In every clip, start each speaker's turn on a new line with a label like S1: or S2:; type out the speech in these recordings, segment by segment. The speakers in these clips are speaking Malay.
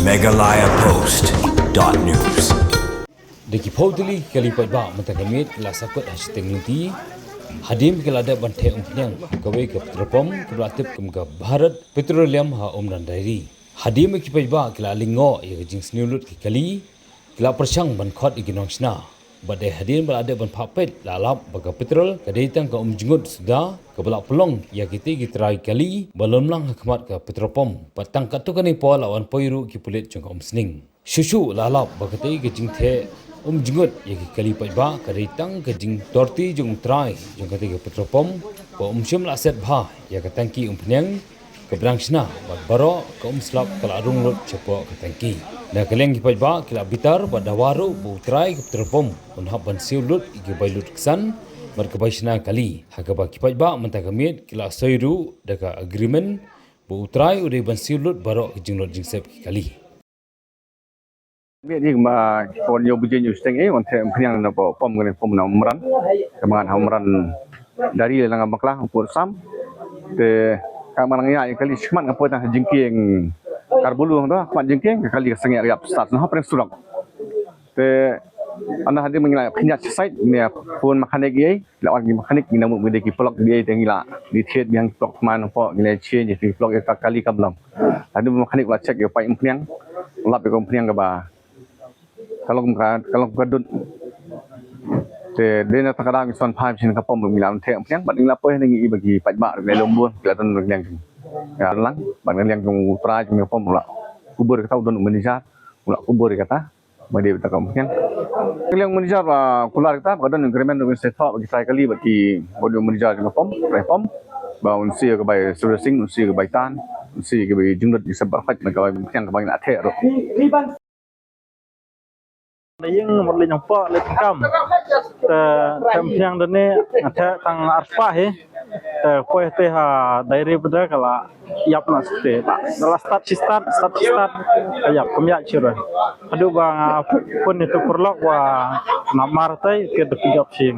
S1: Meghalaya Post.news.
S2: Deki Paudili kalipat ba matagamit lasakot hashtag niti hadim kelada banthe umpnyang kawai ke petropom kebelatip kemga Bharat Petroleum ha umdan dairi hadim kipai ba kila lingo ya jing sniulut ki kali kila persang ban khot iginongsna badai hadim balade ban phapet lalap baga petrol kadai tang ka umjingut sudah kebelak pelong ya kiti gitrai kali balon lang hakmat ka petropom patang katukani pol awan poiru ki pulit jong umsning shushu lalap bagatai ke jing the jinggut ya ki kali pai ba kadai tang ke jing torti jong trai jong kati ke petropom ko syum la set bha ya ka tangki umpnyang ke brangsna bak baro ke slap kala arung lut cepo ke tangki na keleng ki pai ba kila bitar ba dawaru bu trai ke petropom un haban siulut ki bailut kesan merkebaisna kali hakaba ki pai ba mentagamit kila soiru daga agreement bu trai ude ban siulut baro ke jinglot jingsep ki kali
S3: biết nhưng mà còn nhiều bây giờ nhiều sinh ấy còn thêm yang na pom cái pom na umran kemangan umran dari lang maklah pur sam te kamanang ya kali seman ngapo tah jingking karbulu ndo mat jingking kali sengya riap start no pren surak te anda hadir mengira kinyat site ne pun mekanik ye lawan mekanik ni namu mede ki plok dia tengila di thet yang plok man po ngile change di plok ka kali kablam adu mekanik la check yo pai empniang lap ko empniang ka ba kalau gadut te dena takadang son phai chin ka pom milam the empniang bat ngila po ni bagi pai ba le lombun kelatan yang ya lang ban yang jong tra jong pom la kubur ka tau don Indonesia ula kubur kata made ta ka empniang yang Indonesia kular kita badan agreement dengan setok bagi saya kali bagi bodo Indonesia dengan pom reform ba unsi ke bai servicing unsi ke bai tan unsi ke bai jingdut disebab fat ka bai yang ka bai na the ro
S4: yang một lần nhọc lên cam, tham yang đó nè, ada tang arfa he, kue teh dari benda kala yap nas teh, dalam start, yap kemyak cira, aduh bang pun itu perlok wah namar tay ke dapet sing,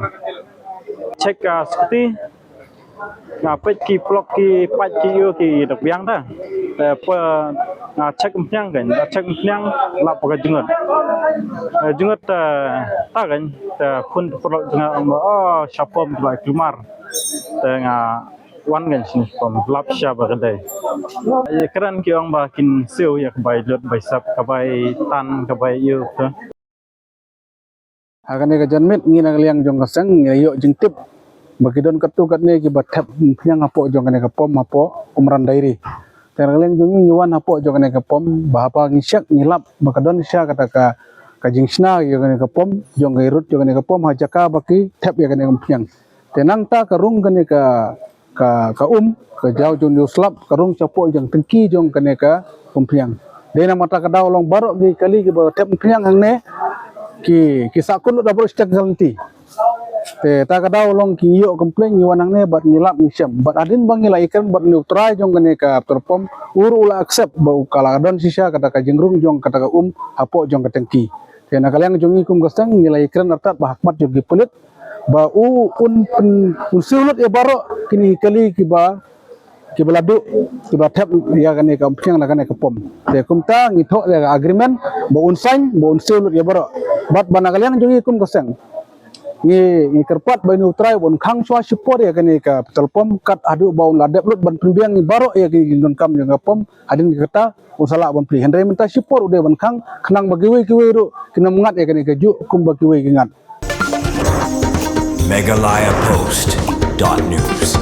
S4: cek seperti ngapet ki plok ki pat ki yo ki dak biang ta pe cek empnyang kan cek empnyang la pakai jungat ta kan pun plok dengan oh syapom la kumar tengah wan kan sini pom lap syaba kedai ya keran ki orang bakin siu ya kebai lut bai sap kebai tan kebai yo ta
S5: akan ke janmit ngina liang jong kasang yo jingtip bagi don katu katne ki bathap phiang apo jongane ka pom apo umran dairi terleng jungi yuan apo jongane ka pom bahapa ngisyak ngilap bakadon sya kata ka jingsna jongane ka pom jongai rut jongane ka pom hajaka baki thap ya kane phiang tenang ta karung kane ka jau jong slap karung chapo jong tengki jong kane ka phiang dena mata ka daw long barok gi kali ki ba thap phiang hangne ki sakun double stack galti te ta kada long ki yo komplain ni wanang ne bat ngilap ngisyam bat adin bang ngila ikan bat neutral jong kene ka perpom ula accept bau kala don sisa kata ka jengrung jong kata ka hapo jong ka tengki te na kalyang jong ikum gasang ngila ikan artat ba hakmat jong gipulit ba usulut e baro kini kali ki baladu ki ba thap ya kane ka pyang la kane ka pom te kumta ngitho ya agreement ba unsain ba usulut e baro bat bana kalyang jong ikum gasang ni kerpat bai neutral bon khang swa support ya kani ka telpom kat adu baun ladep lut ban pembiang ni baro ya ki non kam yang pom adin kata usala bon pri hendai minta support ude ban khang khnang bagi we ru kina mengat ya kani ka ju kum bagi we ngat
S1: Meghalaya Post.news.